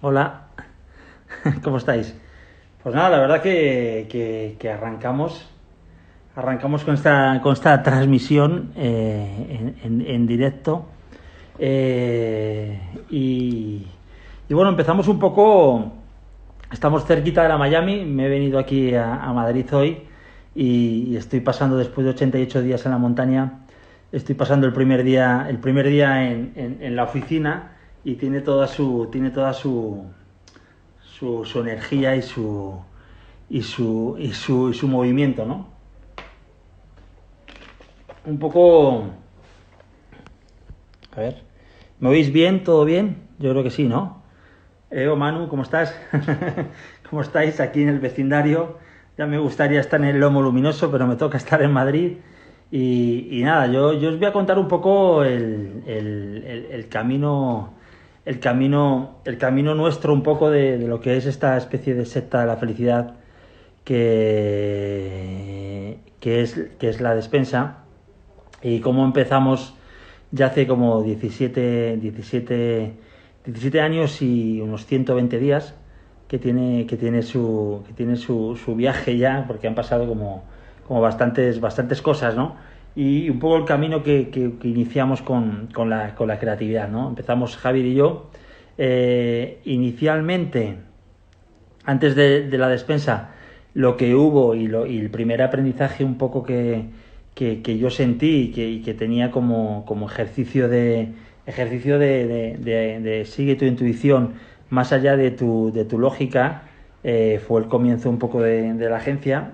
Hola, ¿cómo estáis? Pues nada, la verdad que arrancamos con esta transmisión en directo. eh, y, y bueno, empezamos un poco, estamos cerquita de la Miami, me he venido aquí a Madrid hoy y estoy pasando después de 88 días en la montaña, estoy pasando el primer día en la oficina y tiene toda su energía y su movimiento, ¿no? Un poco... A ver, ¿me oís bien? ¿Todo bien? Yo creo que sí, ¿no? Manu, ¿cómo estás? ¿Cómo estáis aquí en el vecindario? Ya me gustaría estar en el Lomo Luminoso, pero me toca estar en Madrid. Y nada, yo os voy a contar un poco el camino, el camino nuestro, un poco de lo que es esta especie de secta de la felicidad que es la despensa, y cómo empezamos ya hace como 17 años y unos 120 días que tiene su viaje ya, porque han pasado como bastantes cosas, ¿no? Y un poco el camino que iniciamos con la creatividad, ¿no? Empezamos Javier y yo, inicialmente, antes de la despensa, lo que hubo y el primer aprendizaje un poco que yo sentí y que tenía como ejercicio de sigue tu intuición más allá de tu lógica. Fue el comienzo un poco de la agencia.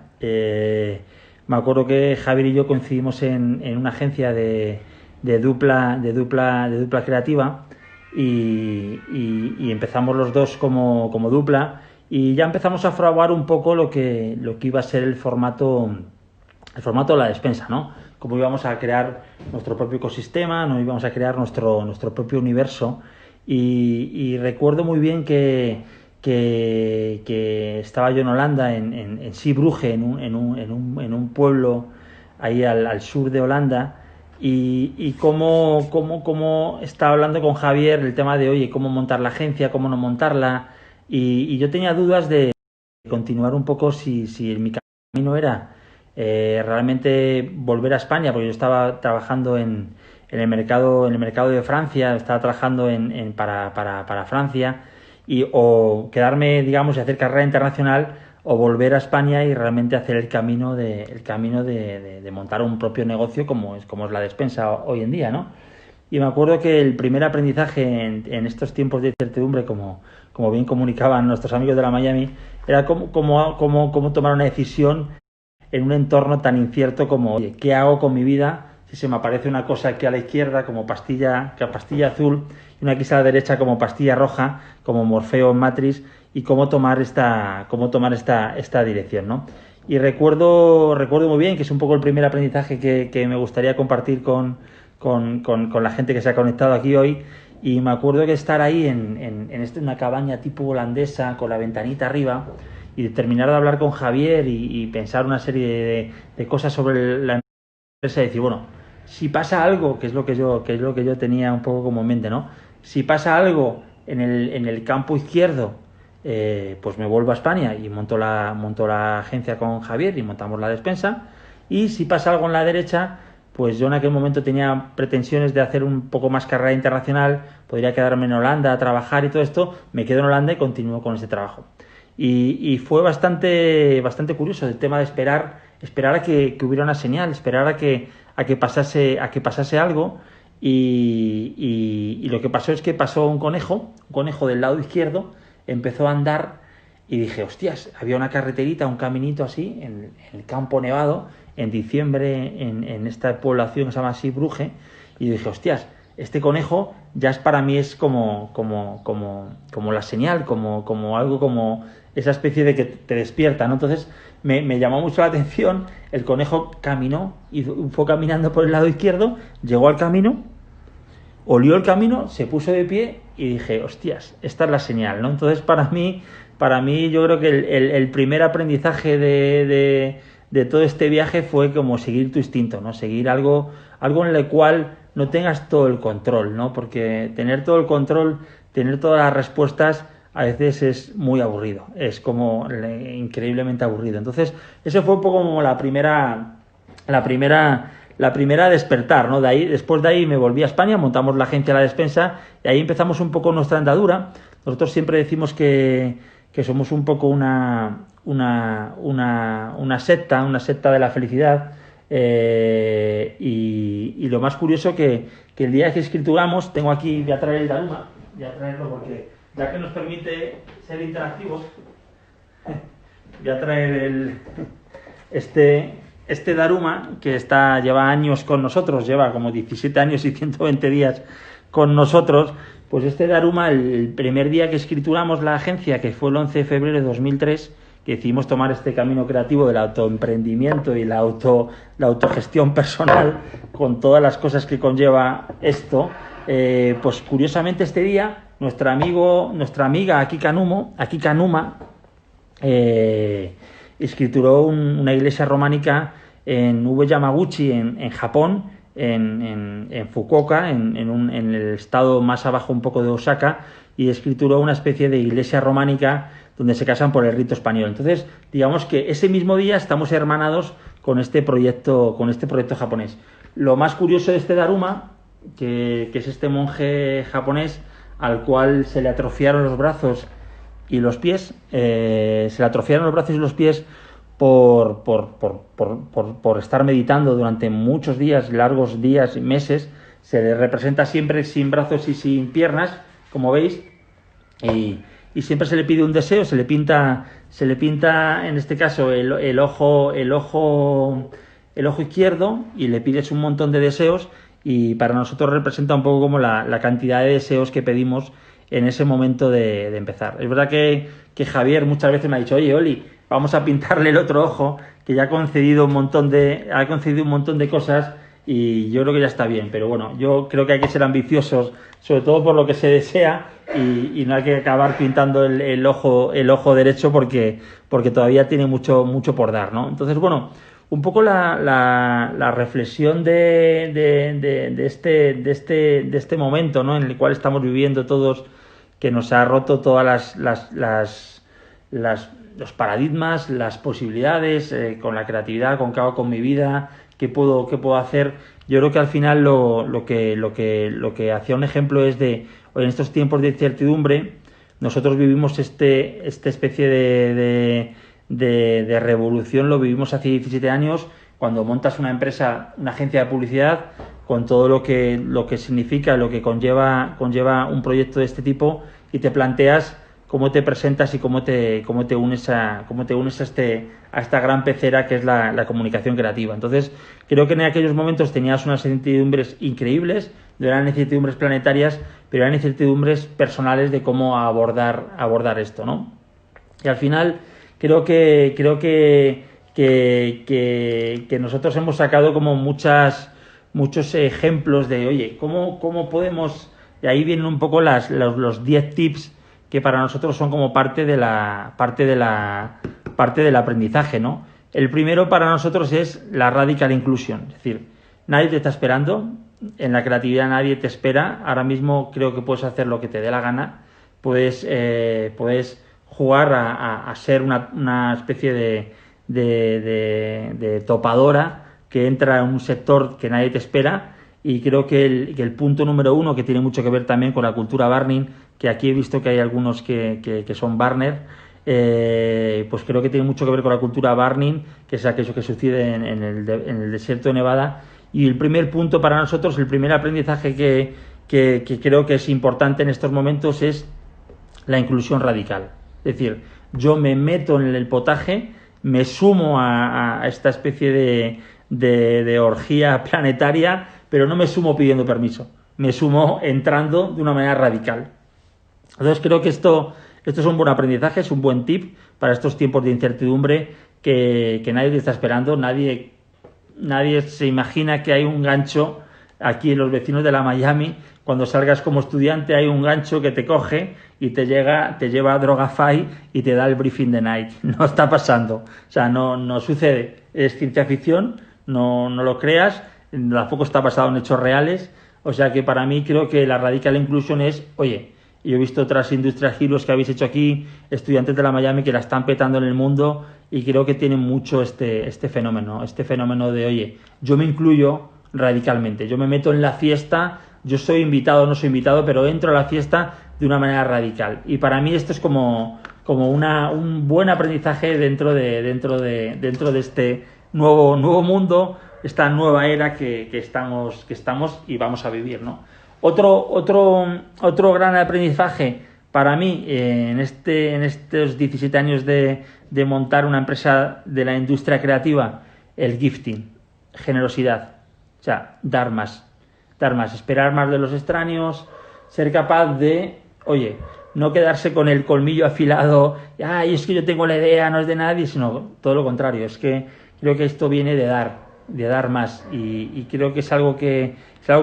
Me acuerdo que Javier y yo coincidimos en una agencia de dupla creativa, y empezamos los dos como dupla, y ya empezamos a fraguar un poco lo que iba a ser el formato de la despensa, ¿no? Cómo íbamos a crear nuestro propio ecosistema, no íbamos a crear nuestro propio universo. Y recuerdo muy bien que estaba yo en Holanda, en Zeebrugge, en un pueblo ahí al sur de Holanda, y cómo estaba hablando con Javier el tema de, oye, cómo montar la agencia, cómo no montarla, y yo tenía dudas de continuar un poco si mi camino era realmente volver a España, porque yo estaba trabajando en el mercado de Francia, estaba trabajando para Francia, o quedarme, digamos, y hacer carrera internacional, o volver a España y realmente hacer el camino de montar un propio negocio como es la despensa hoy en día, ¿no? Y me acuerdo que el primer aprendizaje en estos tiempos de incertidumbre, como bien comunicaban nuestros amigos de la Miami, era cómo tomar una decisión en un entorno tan incierto como, oye, ¿qué hago con mi vida si se me aparece una cosa aquí a la izquierda como pastilla azul, y una aquí a la derecha como pastilla roja, como Morfeo en Matrix? Y cómo tomar esta dirección, ¿no? Y recuerdo muy bien que es un poco el primer aprendizaje que me gustaría compartir con la gente que se ha conectado aquí hoy. Y me acuerdo que estar ahí en una cabaña tipo holandesa con la ventanita arriba, y terminar de hablar con Javier y pensar una serie de cosas sobre la empresa, y decir, bueno, si pasa algo, que es lo que yo tenía un poco como en mente, ¿no? Si pasa algo en el campo izquierdo, pues me vuelvo a España y monto la agencia con Javier y montamos la despensa. Y si pasa algo en la derecha, pues yo en aquel momento tenía pretensiones de hacer un poco más carrera internacional, podría quedarme en Holanda a trabajar y todo esto, me quedo en Holanda y continúo con ese trabajo. Y fue bastante curioso el tema de esperar a que hubiera una señal, esperar a que pasase algo. Y lo que pasó es que pasó un conejo del lado izquierdo, empezó a andar, y dije, hostias, había una carreterita, un caminito así, en el campo nevado, en diciembre, en esta población que se llama Zeebrugge. Y dije, hostias, este conejo ya para mí es como la señal, como algo, como esa especie de que te despierta, ¿no? Entonces me llamó mucho la atención. El conejo caminó y fue caminando por el lado izquierdo, llegó al camino, olió el camino, se puso de pie, y dije, hostias, esta es la señal, ¿no? Entonces para mí yo creo que el primer aprendizaje de todo este viaje fue como seguir tu instinto, ¿no? Seguir algo en el cual no tengas todo el control, ¿no? Porque tener todo el control, tener todas las respuestas, a veces es muy aburrido, es como increíblemente aburrido. Entonces, eso fue un poco como la primera a despertar, ¿no? Después de ahí me volví a España, montamos la agencia La Despensa y ahí empezamos un poco nuestra andadura. Nosotros siempre decimos que somos un poco una secta de la felicidad. Y lo más curioso que el día que escrituramos, tengo aquí, voy a traer el Daruma, voy a traerlo porque ya que nos permite ser interactivos, voy a traer este Daruma que lleva años con nosotros, lleva como 17 años y 120 días con nosotros. Pues este Daruma, el primer día que escrituramos la agencia, que fue el 11 de febrero de 2003, que decidimos tomar este camino creativo del autoemprendimiento y la autogestión personal, con todas las cosas que conlleva esto, pues curiosamente este día nuestra amiga Akika Numa escrituró una iglesia románica en Ube Yamaguchi, en Japón, en Fukuoka, en el estado más abajo un poco de Osaka, y escrituró una especie de iglesia románica donde se casan por el rito español. Entonces, digamos que ese mismo día estamos hermanados con este proyecto japonés. Lo más curioso de este Daruma, que es este monje japonés al cual se le atrofiaron los brazos y los pies, por estar meditando durante muchos días, largos días y meses. Se le representa siempre sin brazos y sin piernas, como veis, y siempre se le pide un deseo, se le pinta en este caso el ojo izquierdo, y le pides un montón de deseos, y para nosotros representa un poco como la cantidad de deseos que pedimos en ese momento de empezar. Es verdad que Javier muchas veces me ha dicho, oye, Oli, vamos a pintarle el otro ojo, que ya ha concedido un montón de cosas, y yo creo que ya está bien. Pero bueno, yo creo que hay que ser ambiciosos, sobre todo por lo que se desea, y no hay que acabar pintando el ojo derecho porque todavía tiene mucho por dar, ¿no? Entonces, bueno, un poco la reflexión de este momento, ¿no?, en el cual estamos viviendo todos, que nos ha roto todas los paradigmas, las posibilidades, con la creatividad, con qué hago con mi vida, qué puedo hacer. Yo creo que al final lo que hacía un ejemplo es de, en estos tiempos de incertidumbre, nosotros vivimos esta especie de revolución, lo vivimos hace 17 años, cuando montas una empresa, una agencia de publicidad, con todo lo que significa, lo que conlleva un proyecto de este tipo, y te planteas cómo te presentas y cómo te unes a esta gran pecera que es la comunicación creativa. Entonces, creo que en aquellos momentos tenías unas incertidumbres increíbles, no eran incertidumbres planetarias, pero eran incertidumbres personales de cómo abordar esto, ¿no? Y al final creo que nosotros hemos sacado como muchos ejemplos de, oye, cómo podemos, y ahí vienen un poco los 10 tips que para nosotros son como parte del aprendizaje, ¿no? El primero para nosotros es la radical inclusion, es decir, nadie te está esperando, en la creatividad nadie te espera. Ahora mismo creo que puedes hacer lo que te dé la gana, puedes jugar a ser una especie de topadora que entra en un sector que nadie te espera. Y creo que el punto número 1, que tiene mucho que ver también con la cultura Barning, que aquí he visto que hay algunos que son Barner, pues creo que tiene mucho que ver con la cultura Barning, que es aquello que sucede en el desierto de Nevada. Y el primer punto para nosotros, el primer aprendizaje que creo que es importante en estos momentos, es la inclusión radical. Es decir, yo me meto en el potaje, me sumo a esta especie de orgía planetaria, pero no me sumo pidiendo permiso, me sumo entrando de una manera radical. Entonces creo que esto es un buen aprendizaje, es un buen tip para estos tiempos de incertidumbre que nadie te está esperando, nadie se imagina que hay un gancho aquí en los vecinos de la Miami. Cuando salgas como estudiante hay un gancho que te coge y te lleva a Drogafy y te da el briefing de Nike. No está pasando, o sea, no sucede, es ciencia ficción, no lo creas, tampoco está basado en hechos reales. O sea que para mí creo que la radical inclusion es, oye, y yo he visto otras Industrial Heroes que habéis hecho aquí, estudiantes de la Miami que la están petando en el mundo, y creo que tienen mucho este fenómeno de, oye, yo me incluyo radicalmente, yo me meto en la fiesta, yo soy invitado o no soy invitado, pero entro a la fiesta de una manera radical. Y para mí esto es como un buen aprendizaje dentro de este nuevo mundo, esta nueva era que estamos y vamos a vivir, ¿no? Otro gran aprendizaje para mí en estos 17 años de montar una empresa de la industria creativa, el gifting, generosidad, o sea, dar más, esperar más de los extraños, ser capaz de, oye, no quedarse con el colmillo afilado, ay, es que yo tengo la idea, no es de nadie, sino todo lo contrario. Es que creo que esto viene de dar más, y creo que es algo que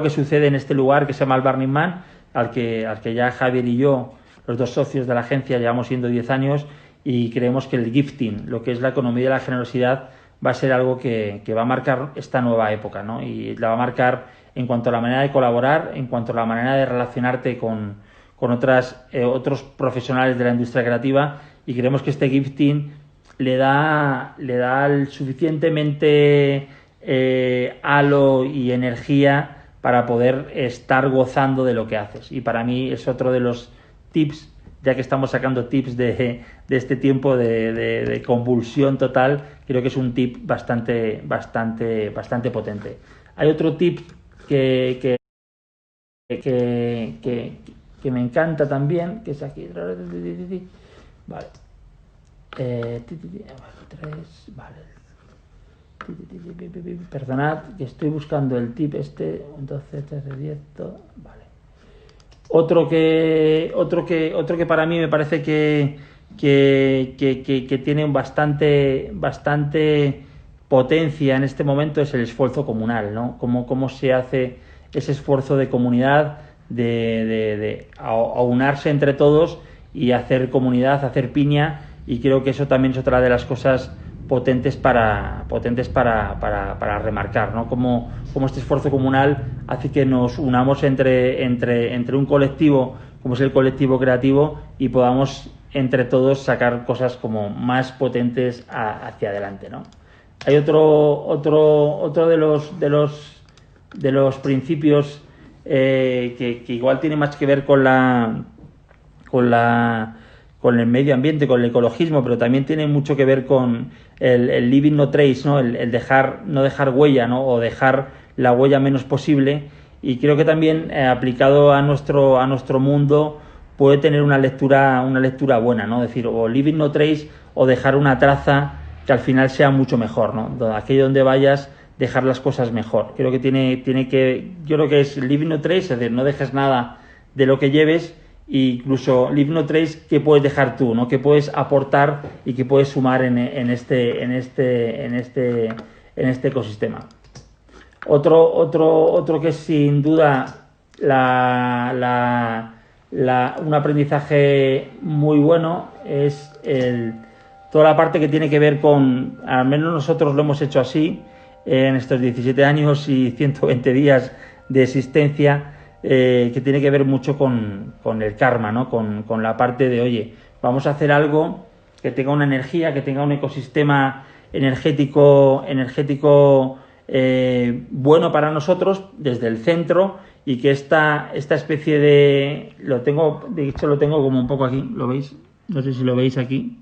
sucede en este lugar que se llama el Burning Man, al que ya Javier y yo, los dos socios de la agencia, llevamos siendo 10 años, y creemos que el gifting, lo que es la economía de la generosidad, va a ser algo que va a marcar esta nueva época, ¿no? Y la va a marcar en cuanto a la manera de colaborar, en cuanto a la manera de relacionarte con otros profesionales de la industria creativa, y creemos que este gifting le da el suficientemente halo y energía para poder estar gozando de lo que haces. Y para mí es otro de los tips, ya que estamos sacando tips de este tiempo de convulsión total, creo que es un tip bastante potente. Hay otro tip que me encanta también, que es aquí. Vale. 3, vale. Perdonad, que estoy buscando el tip 12, 13, 10, vale. Otro que para mí me parece que tiene bastante potencia en este momento es el esfuerzo comunal, ¿no? Cómo se hace ese esfuerzo de comunidad, de aunarse entre todos y hacer comunidad, hacer piña, y creo que eso también es otra de las cosas potentes para remarcar, ¿no? Cómo este esfuerzo comunal hace que nos unamos entre un colectivo como es el colectivo creativo, y podamos entre todos sacar cosas como más potentes hacia adelante, ¿no? Hay otro de los principios que igual tiene más que ver con el medio ambiente, con el ecologismo, pero también tiene mucho que ver con el leaving no trace, ¿no? El no dejar huella, ¿no? O dejar la huella menos posible. Y creo que también aplicado a nuestro mundo puede tener una lectura buena, ¿no? Es decir, o leaving no trace, o dejar una traza que al final sea mucho mejor, ¿no? Aquello donde vayas, dejar las cosas mejor. Creo que yo creo que es leaving no trace, es decir, no dejes nada de lo que lleves. Incluso leave no trace, que puedes dejar tú, ¿no? Que puedes aportar y que puedes sumar en este ecosistema. Otro que es sin duda un aprendizaje muy bueno es toda la parte que tiene que ver con, al menos nosotros lo hemos hecho así en estos 17 años y 120 días de existencia, que tiene que ver mucho con el karma, ¿no? Con la parte de, oye, vamos a hacer algo que tenga una energía, que tenga un ecosistema energético bueno para nosotros desde el centro, y que esta especie de lo tengo como un poco aquí, ¿lo veis? No sé si lo veis aquí,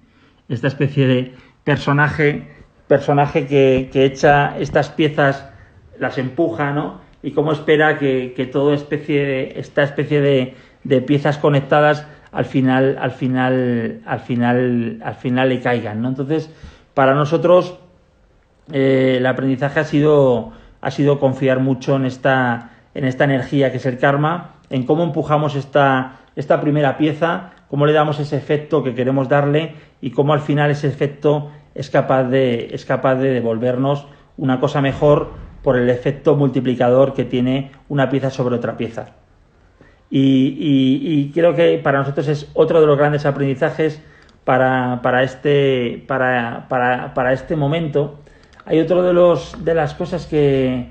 esta especie de personaje que echa estas piezas, las empuja, ¿no? Y cómo espera que esta especie de piezas conectadas al final le caigan, ¿no? Entonces, para nosotros el aprendizaje ha sido confiar mucho en esta energía que es el karma, en cómo empujamos esta primera pieza, cómo le damos ese efecto que queremos darle, y cómo al final ese efecto es capaz de devolvernos una cosa mejor por el efecto multiplicador que tiene una pieza sobre otra pieza. Y creo que para nosotros es otro de los grandes aprendizajes para este momento. Hay otro de las cosas que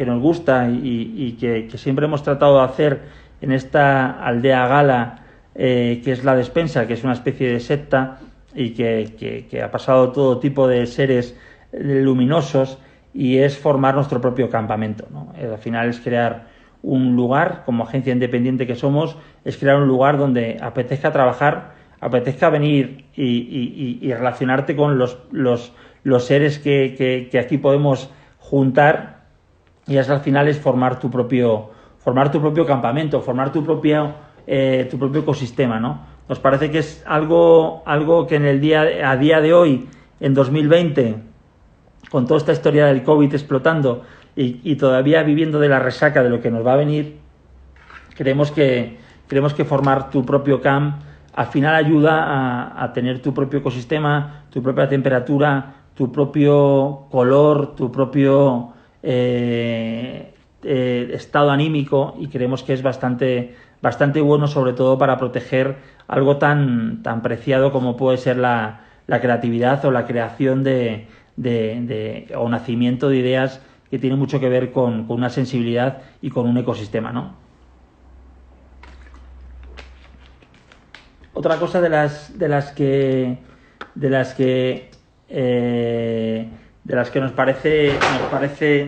nos gusta y que siempre hemos tratado de hacer en esta aldea gala que es la despensa, que es una especie de secta y que ha pasado todo tipo de seres luminosos, y es formar nuestro propio campamento, ¿no? Al final es crear un lugar, como agencia independiente que somos, es crear un lugar donde apetezca trabajar, apetezca venir y relacionarte con los seres que aquí podemos juntar, y eso al final es formar tu propio campamento, formar tu propio ecosistema, ¿no? Nos parece que es algo que a día de hoy, en 2020, con toda esta historia del COVID explotando y todavía viviendo de la resaca de lo que nos va a venir, creemos que formar tu propio camp al final ayuda a tener tu propio ecosistema, tu propia temperatura, tu propio color, tu propio estado anímico, y creemos que es bastante bueno, sobre todo para proteger algo tan preciado como puede ser la creatividad o la creación o nacimiento de ideas, que tiene mucho que ver con una sensibilidad y con un ecosistema, ¿no? Otra cosa de las que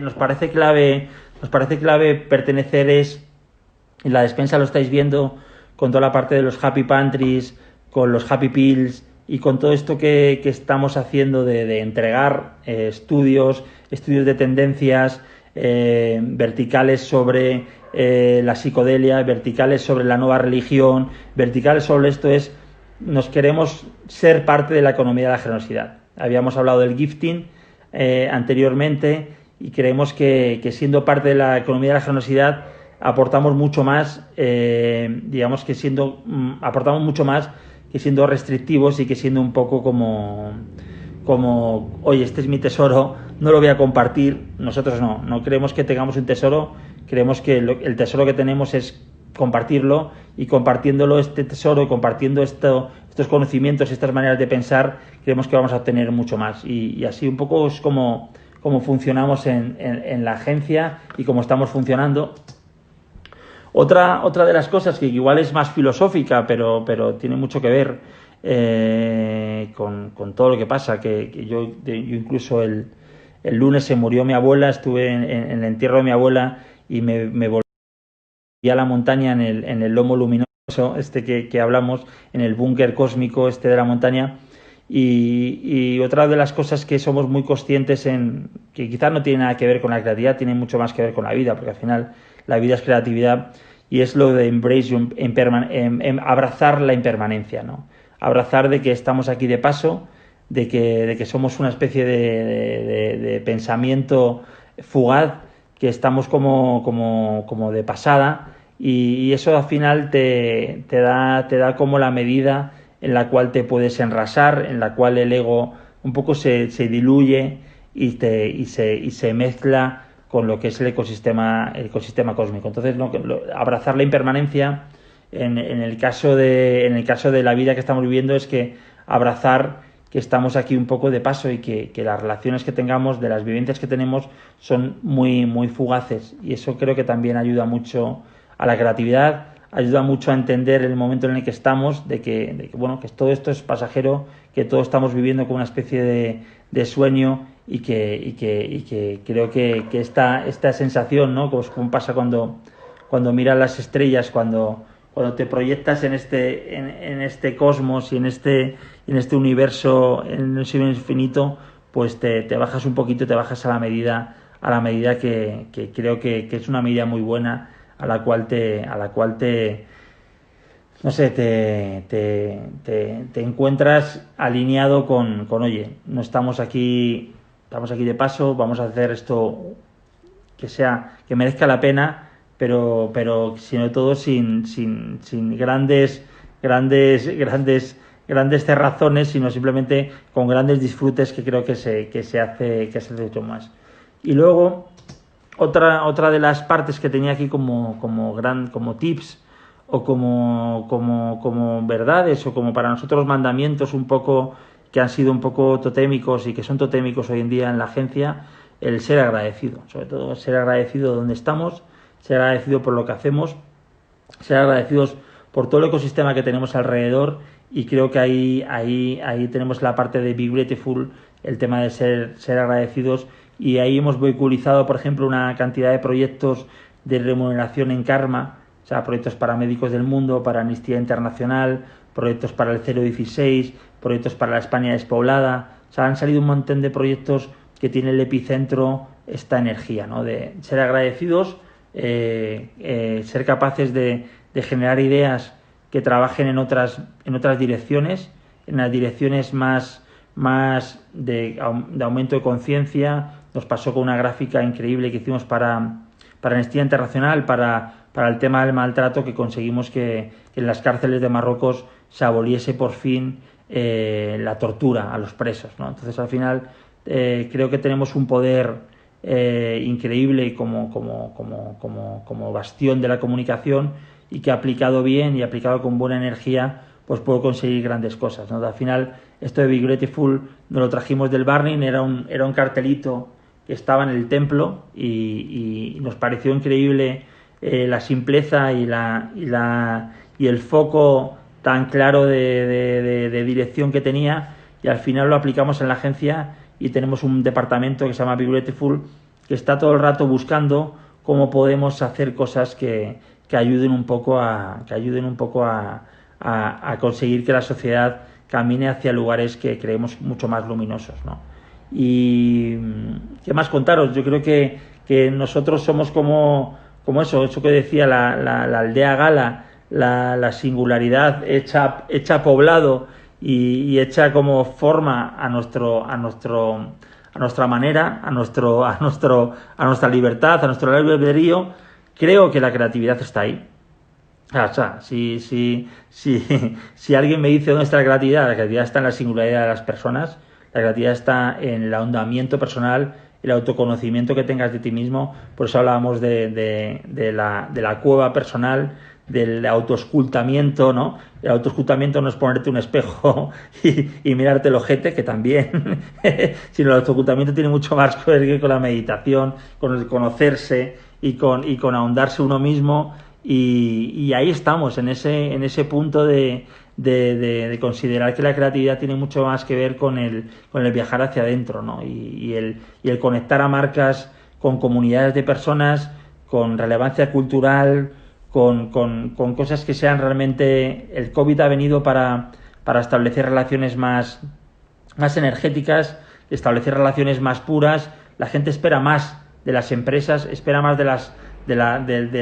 nos parece clave pertenecer es, en la despensa lo estáis viendo con toda la parte de los happy pantries, con los happy pills y con todo esto que estamos haciendo de entregar estudios de tendencias, verticales sobre la psicodelia, verticales sobre la nueva religión, verticales sobre esto. Nos queremos ser parte de la economía de la generosidad. Habíamos hablado del gifting anteriormente, y creemos que siendo parte de la economía de la generosidad aportamos mucho más, aportamos mucho más que siendo restrictivos y que siendo un poco como oye, este es mi tesoro, no lo voy a compartir. Nosotros no creemos que tengamos un tesoro, creemos que el tesoro que tenemos es compartirlo, y compartiéndolo, este tesoro, y compartiendo estos conocimientos, estas maneras de pensar, creemos que vamos a obtener mucho más, y así un poco es como funcionamos en la agencia y cómo estamos funcionando. Otra de las cosas que igual es más filosófica, pero tiene mucho que ver con todo lo que pasa, que yo incluso el lunes se murió mi abuela, estuve en el entierro de mi abuela, y me volví a la montaña en el lomo luminoso que hablamos, en el búnker cósmico de la montaña. Y otra de las cosas que somos muy conscientes que quizás no tiene nada que ver con la creatividad, tiene mucho más que ver con la vida, porque al final la vida es creatividad, y es lo de abrazar la impermanencia, ¿no? Abrazar de que estamos aquí de paso, de que somos una especie de pensamiento fugaz, que estamos como de pasada, y eso al final te da como la medida en la cual te puedes enrasar, en la cual el ego un poco se diluye y se mezcla con lo que es el ecosistema cósmico. Entonces, abrazar la impermanencia en el caso de la vida que estamos viviendo es que abrazar que estamos aquí un poco de paso, y que las relaciones que tengamos, de las vivencias que tenemos, son muy, muy fugaces, y eso creo que también ayuda mucho a la creatividad, ayuda mucho a entender el momento en el que estamos, de que todo esto es pasajero, que todos estamos viviendo con una especie de sueño, y que creo que esta sensación, ¿no? Como pasa cuando miras las estrellas, cuando te proyectas en este cosmos y en este universo, en el infinito, pues te bajas un poquito, te bajas a la medida que creo que es una medida muy buena, a la cual te encuentras alineado con oye, no estamos aquí de paso, vamos a hacer esto que merezca la pena, pero sobre todo sin grandes cerrazones, sino simplemente con grandes disfrutes, que creo que se hace mucho más. Y luego otra de las partes que tenía aquí como tips, o como verdades, o como para nosotros mandamientos un poco, que han sido un poco totémicos y que son totémicos hoy en día en la agencia, el ser agradecido, sobre todo ser agradecido donde estamos, ser agradecido por lo que hacemos, ser agradecidos por todo el ecosistema que tenemos alrededor, y creo que ahí tenemos la parte de Be Grateful, el tema de ser agradecidos, y ahí hemos vehiculizado, por ejemplo, una cantidad de proyectos de remuneración en karma, o sea, proyectos para Médicos del Mundo, para Amnistía Internacional, proyectos para el 016, proyectos para la España despoblada. O sea, han salido un montón de proyectos que tiene el epicentro esta energía, ¿no? De ser agradecidos, ser capaces de generar ideas que trabajen en otras direcciones, en las direcciones más de aumento de conciencia. Nos pasó con una gráfica increíble que hicimos para Amnistía Internacional, para el tema del maltrato, que conseguimos que en las cárceles de Marruecos se aboliese por fin la tortura a los presos, ¿no? Entonces, al final, creo que tenemos un poder increíble como bastión de la comunicación, y que aplicado bien y aplicado con buena energía, pues puedo conseguir grandes cosas, ¿no? Al final, esto de Be Grateful nos lo trajimos del Burning, era un cartelito que estaba en el templo, y nos pareció increíble la simpleza y el foco tan claro de dirección que tenía, y al final lo aplicamos en la agencia, y tenemos un departamento que se llama Be Grateful, que está todo el rato buscando cómo podemos hacer cosas que ayuden un poco a conseguir que la sociedad camine hacia lugares que creemos mucho más luminosos, ¿no? Y ¿qué más contaros? Yo creo que nosotros somos como eso que decía la aldea gala, la singularidad hecha poblado y hecha como forma a nuestra manera, a nuestra libertad, a nuestro libre albedrío. Creo que la creatividad está ahí. O sea, si alguien me dice dónde está la creatividad está en la singularidad de las personas, la creatividad está en el ahondamiento personal, el autoconocimiento que tengas de ti mismo. Por eso hablábamos de la cueva personal, del autoescultamiento, ¿no? El autoescultamiento no es ponerte un espejo y mirarte el ojete, que también, sino el autoescultamiento tiene mucho más que ver con la meditación, con el conocerse y con ahondarse uno mismo, y ahí estamos, en ese punto de considerar que la creatividad tiene mucho más que ver con el viajar hacia adentro, ¿no? Y el conectar a marcas con comunidades de personas, con relevancia cultural, con cosas que sean realmente... El COVID ha venido para establecer relaciones más energéticas, establecer relaciones más puras. La gente espera más de las empresas, espera más de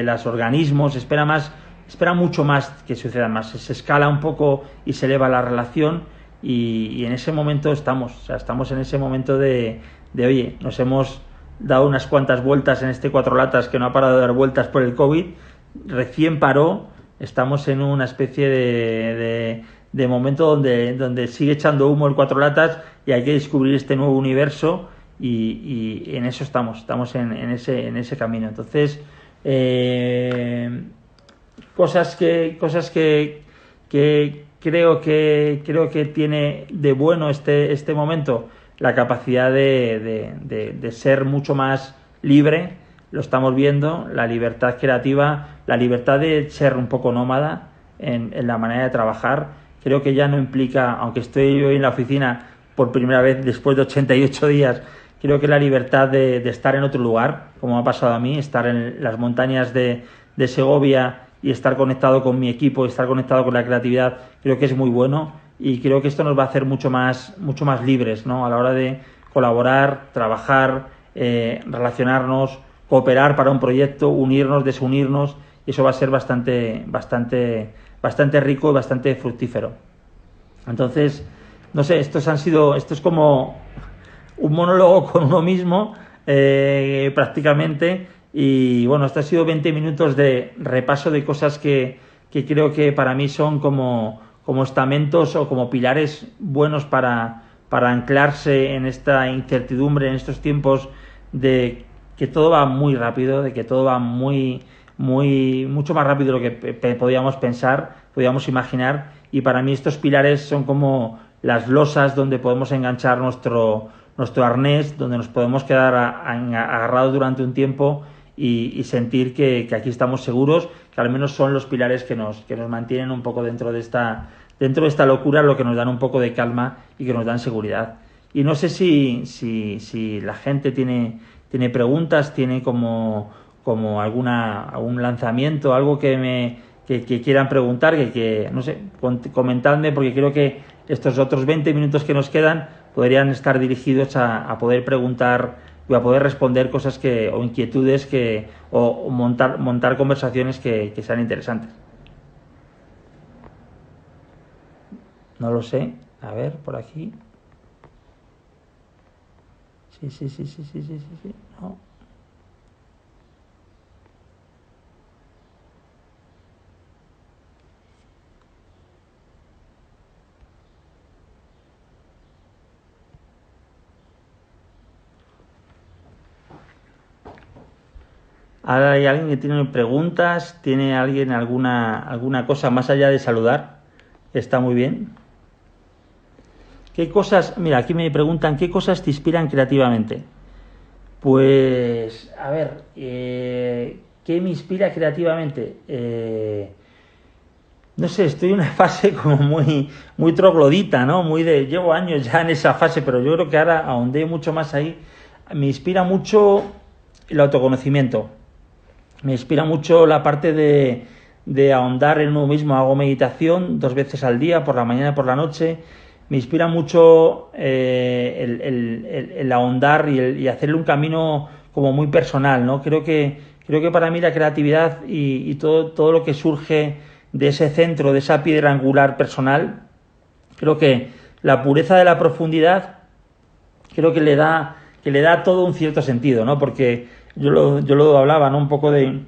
los organismos, espera mucho más que suceda más. Se escala un poco y se eleva la relación, y en ese momento estamos en ese momento de oye, nos hemos dado unas cuantas vueltas en este cuatro latas que no ha parado de dar vueltas por el COVID, recién paró, estamos en una especie de momento donde sigue echando humo el cuatro latas, y hay que descubrir este nuevo universo, y en eso estamos en ese camino. Entonces, cosas que creo que tiene de bueno este momento, la capacidad de ser mucho más libre. Lo estamos viendo, la libertad creativa, la libertad de ser un poco nómada en la manera de trabajar. Creo que ya no implica, aunque estoy hoy en la oficina por primera vez después de 88 días, creo que la libertad de estar en otro lugar, como ha pasado a mí, estar en las montañas de Segovia y estar conectado con mi equipo, estar conectado con la creatividad, creo que es muy bueno, y creo que esto nos va a hacer mucho más libres, ¿no? A la hora de colaborar, trabajar, relacionarnos, cooperar para un proyecto, unirnos, desunirnos, y eso va a ser bastante rico y bastante fructífero. Entonces, no sé, esto es como un monólogo con uno mismo, prácticamente, y bueno, esto ha sido 20 minutos de repaso de cosas que creo que para mí son como estamentos o como pilares buenos para anclarse en esta incertidumbre, en estos tiempos de que todo va muy rápido, de que todo va mucho más rápido de lo que podíamos pensar, podíamos imaginar, y para mí estos pilares son como las losas donde podemos enganchar nuestro arnés, donde nos podemos quedar agarrados durante un tiempo y sentir que aquí estamos seguros, que al menos son los pilares que nos mantienen un poco dentro de esta locura, lo que nos dan un poco de calma y que nos dan seguridad. Y no sé si la gente tiene preguntas, tiene como algún lanzamiento, algo que quieran preguntar, que no sé, comentadme, porque creo que estos otros 20 minutos que nos quedan podrían estar dirigidos a poder preguntar y a poder responder cosas o inquietudes o montar conversaciones que sean interesantes. No lo sé. A ver, por aquí. Sí. No. Ahora hay alguien que tiene preguntas, tiene alguien alguna cosa más allá de saludar. Está muy bien. ¿Qué cosas? Mira, aquí me preguntan, ¿qué cosas te inspiran creativamente? Pues, a ver, ¿qué me inspira creativamente? No sé, estoy en una fase como muy troglodita, ¿no? Llevo años ya en esa fase, pero yo creo que ahora ahondé mucho más ahí. Me inspira mucho el autoconocimiento. Me inspira mucho la parte de ahondar en uno mismo. Hago meditación 2 veces al día, por la mañana y por la noche. Me inspira mucho el ahondar y hacerle un camino como muy personal, ¿no? Creo que para mí la creatividad y todo lo que surge de ese centro, de esa piedra angular personal, creo que la pureza de la profundidad, creo que le da todo un cierto sentido, ¿no? Porque yo lo hablaba, ¿no? Un poco de,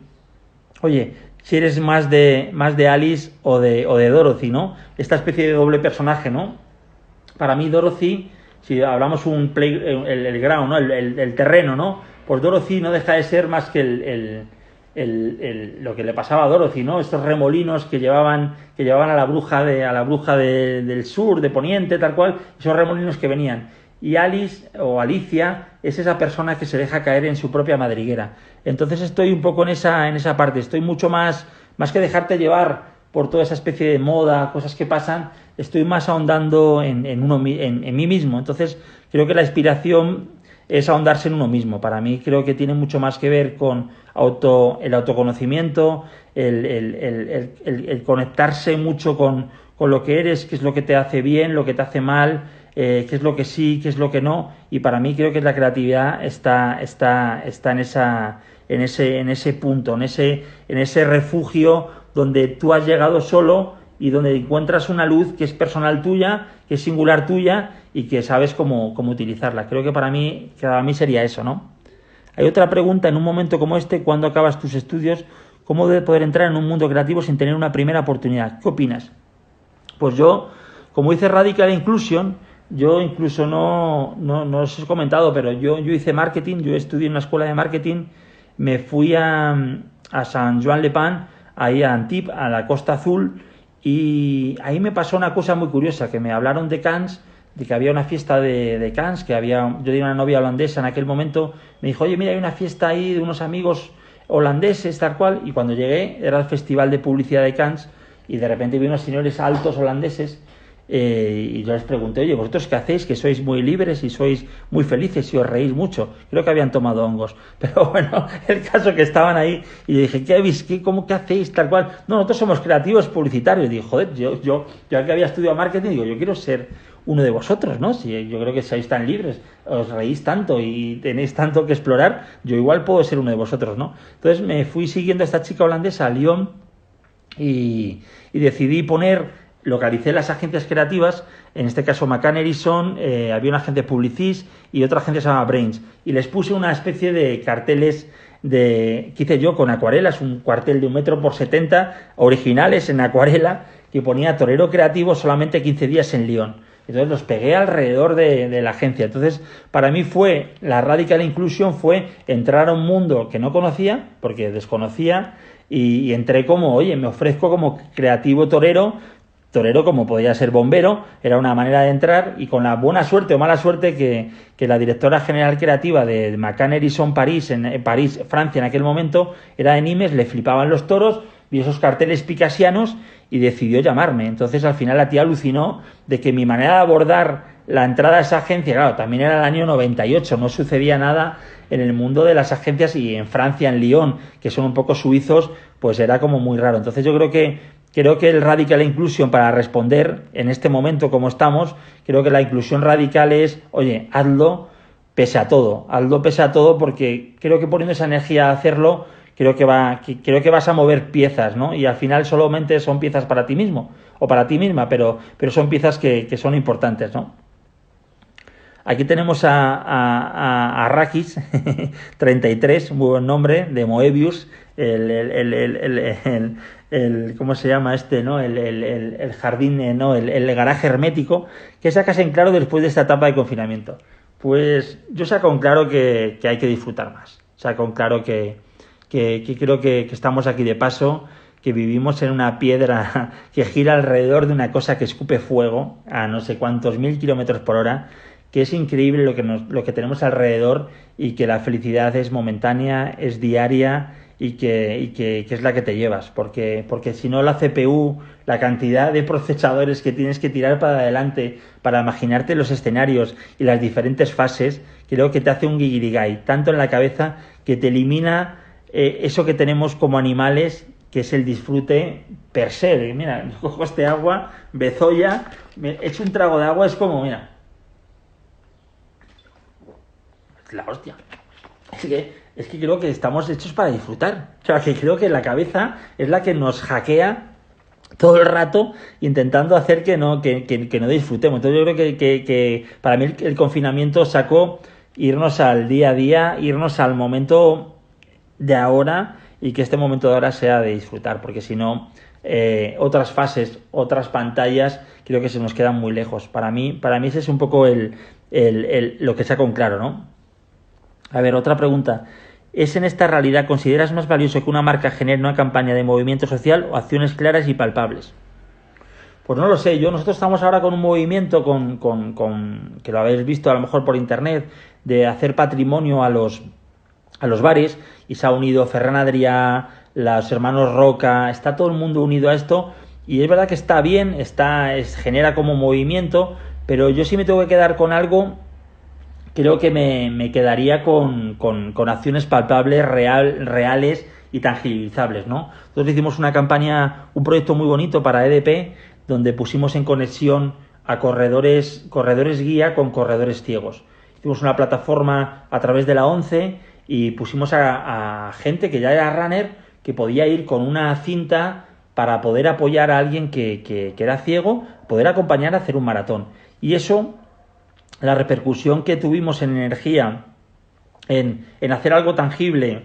oye, si eres más de Alice o de Dorothy, ¿no? Esta especie de doble personaje, ¿no? Para mí Dorothy, si hablamos el ground, ¿no? el terreno, ¿no? Pues Dorothy no deja de ser más que lo que le pasaba a Dorothy, ¿no? Estos remolinos que llevaban a la bruja del sur, de Poniente, tal cual, esos remolinos que venían. Y Alice o Alicia es esa persona que se deja caer en su propia madriguera. Entonces estoy un poco en esa parte, estoy mucho más que dejarte llevar por toda esa especie de moda, cosas que pasan, estoy más ahondando en mí mismo. Entonces creo que la inspiración es ahondarse en uno mismo. Para mí creo que tiene mucho más que ver con el autoconocimiento, el conectarse mucho con lo que eres, qué es lo que te hace bien, lo que te hace mal, qué es lo que sí, qué es lo que no. Y para mí creo que la creatividad está en ese punto, en ese refugio donde tú has llegado solo y donde encuentras una luz que es personal tuya, que es singular tuya y que sabes cómo utilizarla. Creo que para mí sería eso, ¿no? Hay otra pregunta: en un momento como este, ¿cuándo acabas tus estudios? ¿Cómo debe poder entrar en un mundo creativo sin tener una primera oportunidad? ¿Qué opinas? Pues yo, como dice Radical Inclusion, yo incluso no os he comentado, pero yo hice marketing, yo estudié en una escuela de marketing, me fui a San Joan le Pont, ahí a Antibes, a la Costa Azul, y ahí me pasó una cosa muy curiosa, que me hablaron de Cannes, de que había una fiesta de Cannes, yo tenía una novia holandesa en aquel momento, me dijo, oye, mira, hay una fiesta ahí de unos amigos holandeses, tal cual, y cuando llegué era el Festival de Publicidad de Cannes, y de repente vi unos señores altos holandeses, y yo les pregunté, oye, ¿vosotros qué hacéis? Que sois muy libres y sois muy felices y os reís mucho. Creo que habían tomado hongos. Pero bueno, el caso que estaban ahí y yo dije, ¿qué hacéis? Tal cual. No, nosotros somos creativos publicitarios. Y digo, joder, yo que había estudiado marketing, digo, yo quiero ser uno de vosotros, ¿no? Si yo creo que sois tan libres, os reís tanto y tenéis tanto que explorar, yo igual puedo ser uno de vosotros, ¿no? Entonces me fui siguiendo a esta chica holandesa a Lyon y decidí localicé las agencias creativas, en este caso McCann Erickson, había una agencia Publicis y otra agencia se llama Brains, y les puse una especie de carteles que hice yo con acuarelas, un cuartel de 1 metro por 70, originales en acuarela, que ponía torero creativo solamente 15 días en Lyon. Entonces los pegué alrededor de la agencia. Entonces, para mí la Radical Inclusion fue entrar a un mundo que no conocía, porque desconocía, y entré como, oye, me ofrezco como creativo torero como podía ser bombero, era una manera de entrar, y con la buena suerte o mala suerte que la directora general creativa de McCann Erickson París, en París, Francia en aquel momento, era de Nimes, le flipaban los toros, vio esos carteles picasianos y decidió llamarme. Entonces al final la tía alucinó de que mi manera de abordar la entrada a esa agencia, claro, también era el año 98, no sucedía nada en el mundo de las agencias, y en Francia, en Lyon, que son un poco suizos, pues era como muy raro. Entonces yo creo que el Radical Inclusion, para responder en este momento como estamos, creo que la inclusión radical es, oye, hazlo pese a todo, porque creo que poniendo esa energía a hacerlo, creo que vas a mover piezas, ¿no? Y al final solamente son piezas para ti mismo o para ti misma, pero son piezas que son importantes, ¿no? Aquí tenemos a Arrakis 33, muy buen nombre, de Moebius, ¿cómo se llama este, no? El jardín, no, el garaje hermético, que sacas en claro después de esta etapa de confinamiento. Pues yo saco en claro que hay que disfrutar más. Saco en claro que creo que estamos aquí de paso, que vivimos en una piedra que gira alrededor de una cosa que escupe fuego a no sé cuántos 1000 kilómetros por hora, que es increíble lo que tenemos alrededor, y que la felicidad es momentánea, es diaria, y que es la que te llevas, porque si no, la CPU, la cantidad de procesadores que tienes que tirar para adelante para imaginarte los escenarios y las diferentes fases, creo que te hace un guirigay tanto en la cabeza, que te elimina eso que tenemos como animales, que es el disfrute per se. Mira, cojo este agua, bezoya, me echo un trago de agua, es como, mira, la hostia. Es que creo que estamos hechos para disfrutar. O sea, que creo que la cabeza es la que nos hackea todo el rato, intentando hacer que no disfrutemos. Entonces yo creo que para mí el confinamiento sacó irnos al día a día, irnos al momento de ahora, y que este momento de ahora sea de disfrutar, porque si no, otras fases, otras pantallas, creo que se nos quedan muy lejos. Para mí ese es un poco lo que saco en claro, ¿no? A ver, otra pregunta. ¿Es en esta realidad, consideras más valioso que una marca genere una campaña de movimiento social o acciones claras y palpables? Pues no lo sé. Nosotros estamos ahora con un movimiento que lo habéis visto a lo mejor por internet, de hacer patrimonio a los bares, y se ha unido Ferran Adrià, los hermanos Roca, está todo el mundo unido a esto, y es verdad que está bien, genera como movimiento, pero yo sí me tengo que quedar con algo. Creo que me quedaría con acciones palpables, reales y tangibilizables, ¿no? Nosotros hicimos una campaña, un proyecto muy bonito para EDP, donde pusimos en conexión a corredores guía con corredores ciegos. Hicimos una plataforma a través de la ONCE, y pusimos a gente que ya era runner, que podía ir con una cinta para poder apoyar a alguien que era ciego, poder acompañar a hacer un maratón. Y eso, la repercusión que tuvimos en energía, en hacer algo tangible,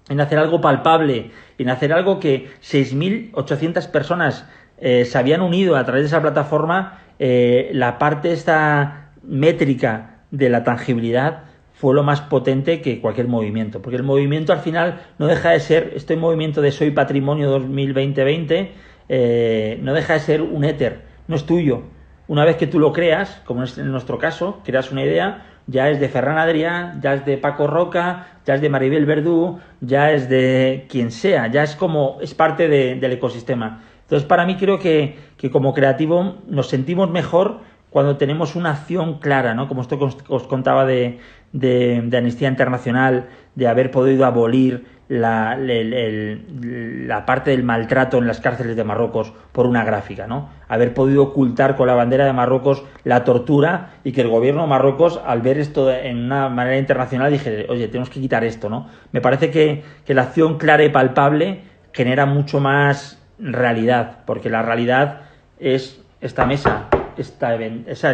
en hacer algo palpable, en hacer algo que 6.800 personas se habían unido a través de esa plataforma, la parte esta métrica de la tangibilidad fue lo más potente que cualquier movimiento, porque el movimiento al final no deja de ser, este movimiento de Soy Patrimonio 2020, no deja de ser un éter, no es tuyo. Una vez que tú lo creas, como es en nuestro caso, creas una idea, ya es de Ferran Adrià, ya es de Paco Roca, ya es de Maribel Verdú, ya es de quien sea, ya es parte del ecosistema. Entonces, para mí creo que como creativo nos sentimos mejor cuando tenemos una acción clara, ¿no? Como esto que os contaba de Amnistía Internacional, de haber podido abolir la parte del maltrato en las cárceles de Marruecos por una gráfica, ¿no? Haber podido ocultar con la bandera de Marruecos la tortura, y que el gobierno de Marruecos, al ver esto en una manera internacional, dije, oye, tenemos que quitar esto, ¿no? Me parece que la acción clara y palpable genera mucho más realidad, porque la realidad es esta mesa,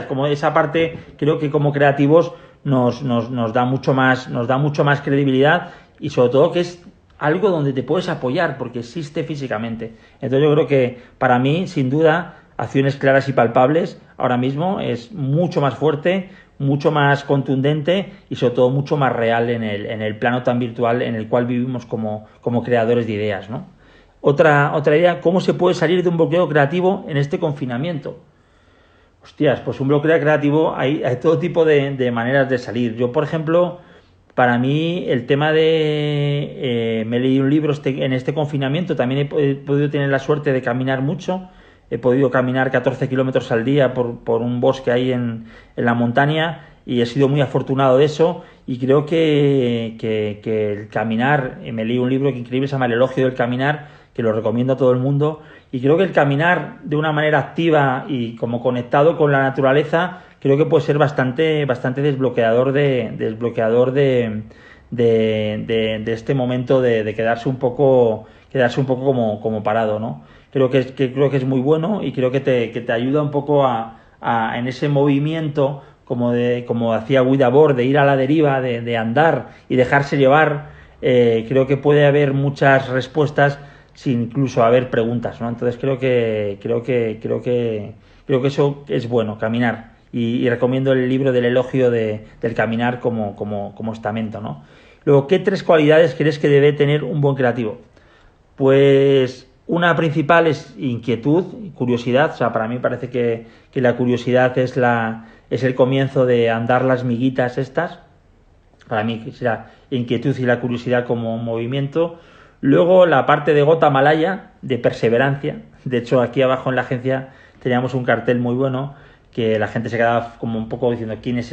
como esa parte. Creo que como creativos nos da mucho más credibilidad, y sobre todo que es algo donde te puedes apoyar porque existe físicamente. Entonces yo creo que para mí, sin duda, acciones claras y palpables ahora mismo es mucho más fuerte, mucho más contundente, y sobre todo mucho más real en el plano tan virtual en el cual vivimos como creadores de ideas, ¿no? Otra idea: ¿cómo se puede salir de un bloqueo creativo en este confinamiento? Hostias, pues un bloqueo creativo, hay todo tipo de maneras de salir. Yo, por ejemplo, Para mí el tema de... me he leído un libro en este confinamiento, también he podido tener la suerte de caminar mucho, he podido caminar 14 kilómetros al día por un bosque ahí en la montaña y he sido muy afortunado de eso y creo que el caminar, me leí un libro que increíble, se llama El elogio del caminar, que lo recomiendo a todo el mundo, y creo que el caminar de una manera activa y como conectado con la naturaleza creo que puede ser bastante desbloqueador de este momento de quedarse un poco como parado, ¿no? Creo que es muy bueno y creo que te ayuda un poco en ese movimiento como hacía Guy Debord, de ir a la deriva, de andar y dejarse llevar. Creo que puede haber muchas respuestas sin incluso haber preguntas, ¿no? Entonces creo que eso es bueno, caminar. Y recomiendo el libro del elogio del caminar como estamento, ¿no? Luego, ¿qué 3 cualidades crees que debe tener un buen creativo? Pues una principal es inquietud, curiosidad. O sea, para mí parece que la curiosidad es el comienzo de andar las miguitas estas. Para mí será inquietud y la curiosidad como movimiento. Luego la parte de gota malaya, de perseverancia. De hecho, aquí abajo en la agencia teníamos un cartel muy bueno que la gente se quedaba como un poco diciendo quién es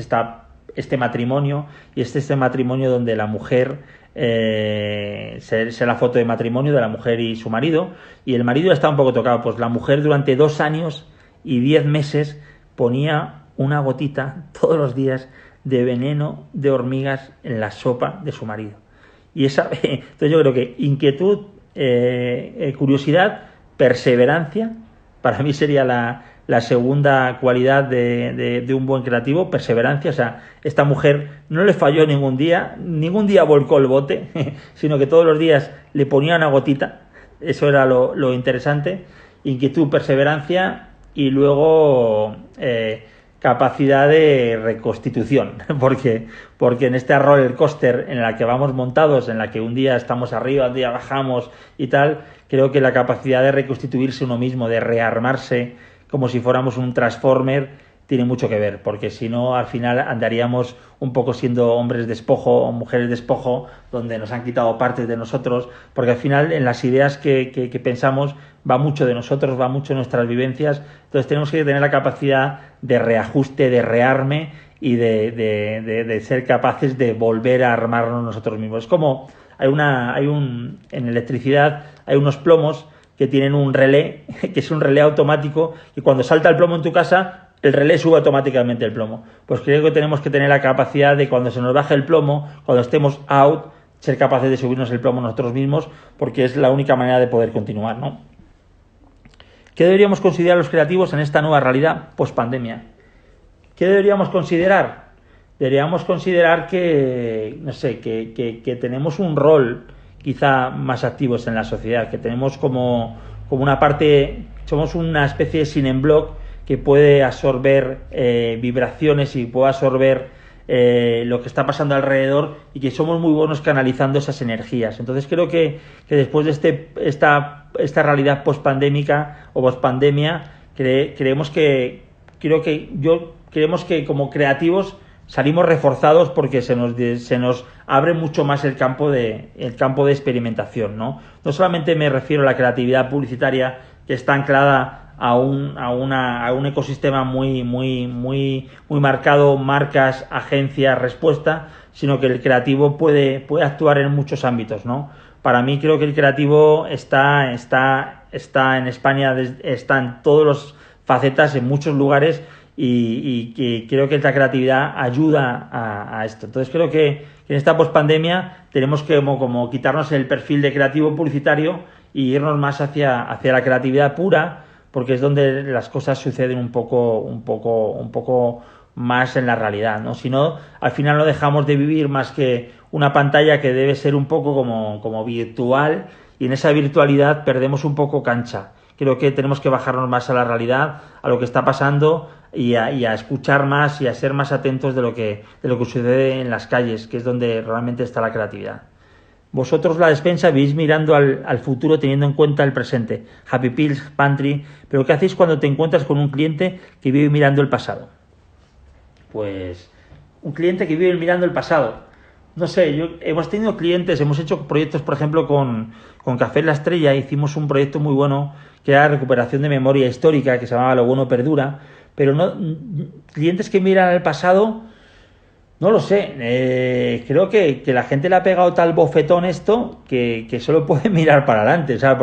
este matrimonio, y este matrimonio donde la mujer se la foto de matrimonio de la mujer y su marido, y el marido está un poco tocado. Pues la mujer durante 2 años y 10 meses ponía una gotita todos los días de veneno de hormigas en la sopa de su marido. Y entonces yo creo que inquietud, curiosidad, perseverancia, para mí sería la segunda cualidad de un buen creativo, perseverancia. O sea, esta mujer no le falló ningún día volcó el bote, sino que todos los días le ponía una gotita. Eso era lo interesante. Inquietud, perseverancia y luego capacidad de reconstitución, porque en este roller coaster en la que vamos montados, en la que un día estamos arriba, un día bajamos y tal, creo que la capacidad de reconstituirse uno mismo, de rearmarse como si fuéramos un Transformer, tiene mucho que ver, porque si no al final andaríamos un poco siendo hombres despojo o mujeres despojo, donde nos han quitado partes de nosotros, porque al final en las ideas que pensamos va mucho de nosotros, va mucho de nuestras vivencias. Entonces tenemos que tener la capacidad de reajuste, de rearme y de ser capaces de volver a armarnos nosotros mismos. Es como en electricidad hay unos plomos que tienen un relé, que es un relé automático, y cuando salta el plomo en tu casa, el relé sube automáticamente el plomo. Pues creo que tenemos que tener la capacidad de, cuando se nos baje el plomo, cuando estemos out, ser capaces de subirnos el plomo nosotros mismos, porque es la única manera de poder continuar, ¿no? ¿Qué deberíamos considerar los creativos en esta nueva realidad post-pandemia? ¿Qué deberíamos considerar? Deberíamos considerar que tenemos un rol quizá más activos en la sociedad, que tenemos como una parte, somos una especie de Sinenblock que puede absorber vibraciones y puede absorber lo que está pasando alrededor, y que somos muy buenos canalizando esas energías. Entonces creo que después de esta realidad post-pandémica o post-pandemia, creemos que como creativos salimos reforzados, porque se nos abre mucho más el campo de experimentación, ¿no? No solamente me refiero a la creatividad publicitaria, que está anclada a un ecosistema muy marcado, marcas, agencias, respuesta, sino que el creativo puede actuar en muchos ámbitos, ¿no? Para mí creo que el creativo está en España, está en todas las facetas, en muchos lugares, y creo que la creatividad ayuda a esto. Entonces creo que en esta pospandemia tenemos que como quitarnos el perfil de creativo publicitario y irnos más hacia la creatividad pura, porque es donde las cosas suceden un poco más en la realidad, ¿no? Si no, al final no dejamos de vivir más que una pantalla que debe ser un poco como virtual, y en esa virtualidad perdemos un poco cancha. Creo que tenemos que bajarnos más a la realidad, a lo que está pasando, y a escuchar más y a ser más atentos de lo que sucede en las calles, que es donde realmente está la creatividad. Vosotros, la despensa, vivís mirando al futuro teniendo en cuenta el presente. Happy Pills, Pantry. Pero ¿qué hacéis cuando te encuentras con un cliente que vive mirando el pasado? Pues un cliente que vive mirando el pasado. no sé, hemos tenido clientes, hemos hecho proyectos, por ejemplo, con Café La Estrella, hicimos un proyecto muy bueno que era recuperación de memoria histórica, que se llamaba Lo Bueno Perdura, pero no clientes que miran al pasado, no lo sé, creo que la gente le ha pegado tal bofetón esto que solo puede mirar para adelante, ¿sabes?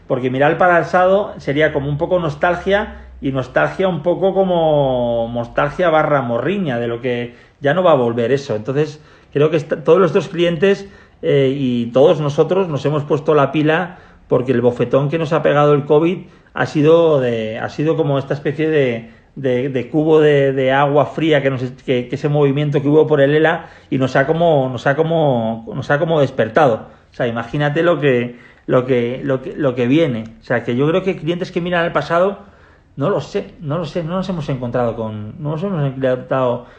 Porque mirar para el pasado sería como un poco nostalgia y nostalgia un poco como nostalgia barra morriña de lo que ya no va a volver eso. Entonces creo que todos nuestros clientes y todos nosotros nos hemos puesto la pila porque el bofetón que nos ha pegado el COVID ha sido como esta especie de cubo de agua fría que ese movimiento que hubo por el ELA y nos ha como despertado. O sea, imagínate lo que viene. O sea, que yo creo que clientes que miran al pasado, no lo sé, no nos hemos encontrado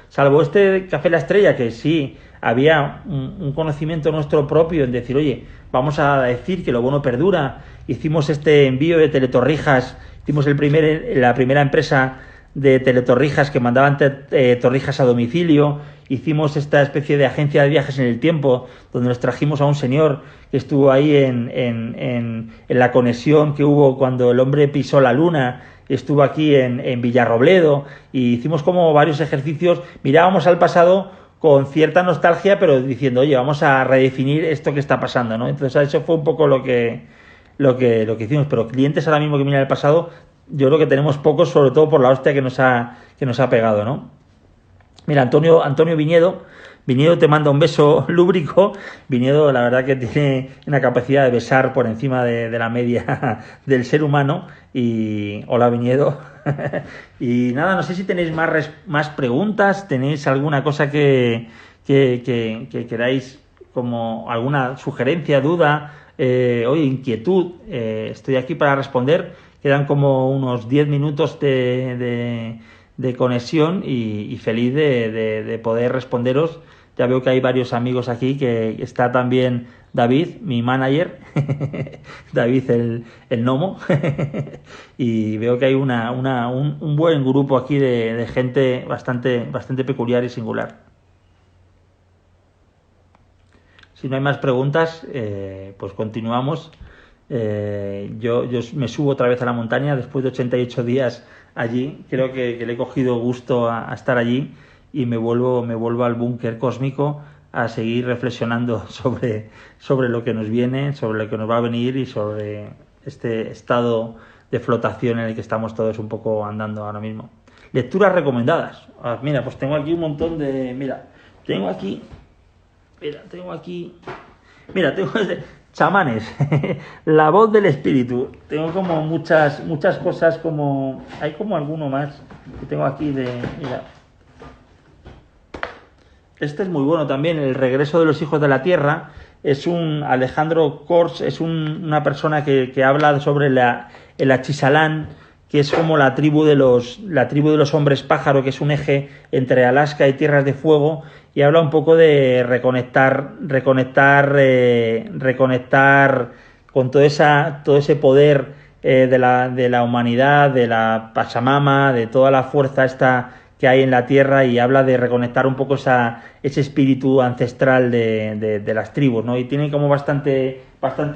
salvo este Café La Estrella, que sí había un conocimiento nuestro propio en decir, oye, vamos a decir que lo bueno perdura. Hicimos este envío de teletorrijas, hicimos la primera empresa de teletorrijas que mandaban torrijas a domicilio, hicimos esta especie de agencia de viajes en el tiempo, donde nos trajimos a un señor que estuvo ahí en la conexión que hubo cuando el hombre pisó la luna, estuvo aquí en Villarrobledo, y hicimos como varios ejercicios, mirábamos al pasado con cierta nostalgia, pero diciendo, oye, vamos a redefinir esto que está pasando, ¿no? Entonces eso fue un poco lo que hicimos, pero clientes ahora mismo que miran el pasado, yo creo que tenemos pocos, sobre todo por la hostia que nos ha pegado, ¿no? Mira, Antonio Viñedo, te manda un beso lúbrico. Viñedo, la verdad que tiene una capacidad de besar por encima de la media del ser humano. Y hola, Viñedo. Y nada, no sé si tenéis más preguntas, tenéis alguna cosa que queráis, como alguna sugerencia, duda, oye, inquietud. Estoy aquí para responder. Quedan como unos 10 minutos de conexión y feliz de poder responderos. Ya veo que hay varios amigos aquí, que está también David, mi manager, David el gnomo, y veo que hay un buen grupo aquí de gente bastante peculiar y singular. Si no hay más preguntas, pues continuamos. Yo me subo otra vez a la montaña después de 88 días allí. Creo que le he cogido gusto a estar allí y me vuelvo al búnker cósmico a seguir reflexionando sobre lo que nos viene, sobre lo que nos va a venir y sobre este estado de flotación en el que estamos todos un poco andando ahora mismo. Lecturas recomendadas. Mira, pues tengo aquí un montón de... Tengo aquí chamanes, la voz del espíritu. Tengo como muchas cosas, como hay como alguno más que tengo aquí mira. Este es muy bueno también, El regreso de los hijos de la tierra. Es un Alejandro Kors, es una persona que habla sobre el Achisalán, que es como la tribu de los hombres pájaro, que es un eje entre Alaska y Tierras de Fuego, y habla un poco de reconectar con todo ese poder de la humanidad, de la Pachamama, de toda la fuerza esta que hay en la tierra, y habla de reconectar un poco ese espíritu ancestral de las tribus, ¿no? Y tiene como bastante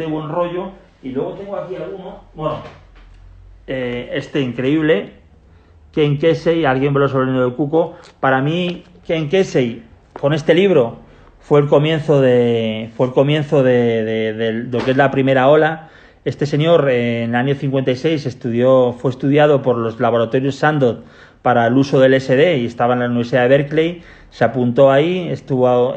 buen rollo. Y luego tengo aquí alguno, este increíble, Ken Kesey, alguien ve sobre el niño del cuco. Para mí, Ken Kesey, con este libro, fue el comienzo de lo que es la primera ola. Este señor, en el año 56, fue estudiado por los laboratorios Sandoz para el uso del LSD, y estaba en la Universidad de Berkeley. Se apuntó ahí,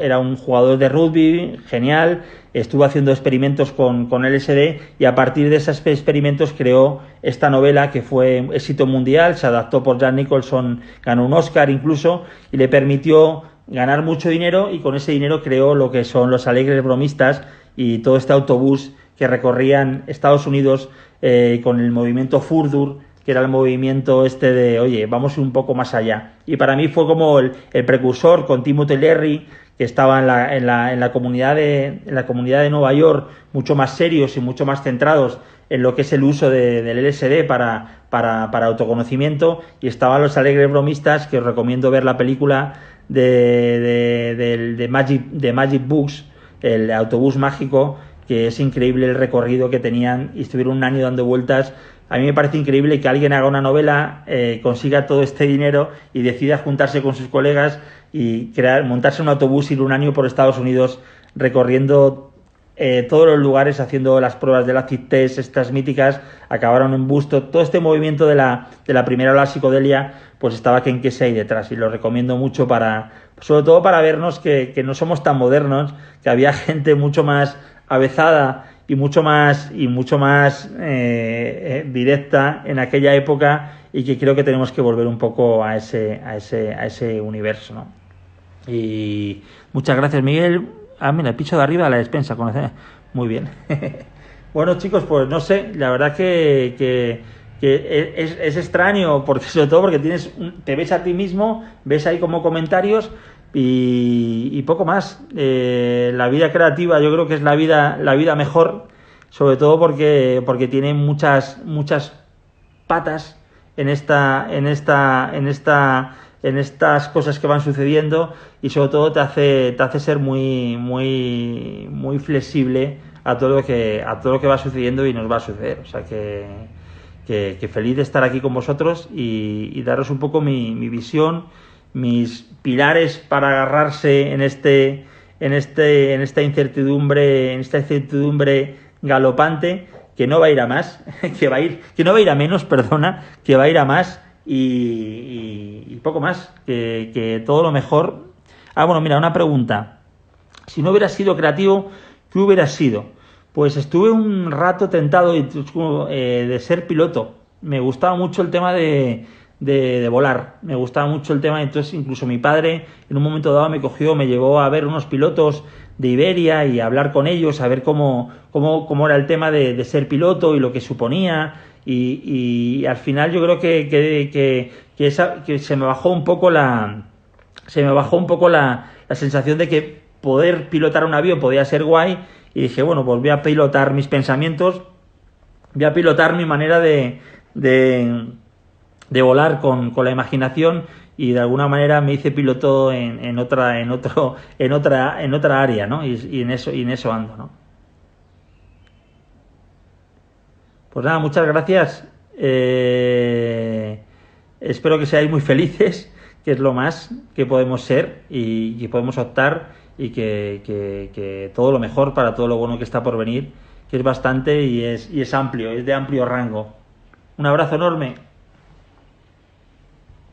era un jugador de rugby genial, estuvo haciendo experimentos con LSD, y a partir de esos experimentos creó esta novela que fue éxito mundial. Se adaptó por Jack Nicholson, ganó un Oscar incluso, y le permitió ganar mucho dinero, y con ese dinero creó lo que son los Alegres Bromistas y todo este autobús que recorrían Estados Unidos con el movimiento Furdur, que era el movimiento de, oye, vamos un poco más allá. Y para mí fue como el precursor, con Timothy Leary, que estaba en la comunidad de Nueva York, mucho más serios y mucho más centrados en lo que es el uso del LSD para autoconocimiento, y estaban los Alegres Bromistas, que os recomiendo ver la película de Magic Bus, el autobús mágico, que es increíble el recorrido que tenían y estuvieron un año dando vueltas. A mí me parece increíble que alguien haga una novela, consiga todo este dinero y decida juntarse con sus colegas y montarse un autobús y ir un año por Estados Unidos recorriendo todos los lugares, haciendo las pruebas del acid test, estas míticas, acabaron en Busto. Todo este movimiento de la primera ola psicodelia, pues estaba Ken Kesey detrás, y lo recomiendo mucho sobre todo para vernos que no somos tan modernos, que había gente mucho más avezada y mucho más directa en aquella época, y que creo que tenemos que volver un poco a ese universo, ¿no? Y muchas gracias, Miguel. Mira, el piso de arriba de la despensa. Muy bien. Bueno, chicos, pues no sé, la verdad que es extraño, porque sobre todo porque te ves a ti mismo, ves ahí como comentarios y poco más. La vida creativa yo creo que es la vida mejor, sobre todo porque tiene muchas patas en estas cosas que van sucediendo, y sobre todo te hace ser muy flexible a todo lo que va sucediendo y nos va a suceder. O sea que feliz de estar aquí con vosotros y daros un poco mi visión, mis pilares para agarrarse en esta incertidumbre galopante, que no va a ir a más, que no va a ir a menos, perdona, que va a ir a más. Y poco más, que todo lo mejor. Bueno, mira, una pregunta: si no hubieras sido creativo, ¿qué hubieras sido? Pues estuve un rato tentado de ser piloto. Me gustaba mucho el tema de volar, me gustaba mucho el tema. Entonces incluso mi padre en un momento dado me llevó a ver unos pilotos de Iberia y a hablar con ellos, a ver cómo era el tema de ser piloto y lo que suponía. Y al final yo creo que se me bajó un poco la sensación de que poder pilotar un avión podía ser guay, y dije, bueno, pues voy a pilotar mis pensamientos, voy a pilotar mi manera de volar con la imaginación, y de alguna manera me hice piloto en otra área, ¿no? Y en eso ando, ¿no? Pues nada, muchas gracias. Espero que seáis muy felices, que es lo más que podemos ser y que podemos optar, y que todo lo mejor para todo lo bueno que está por venir, que es bastante y es amplio, es de amplio rango. Un abrazo enorme.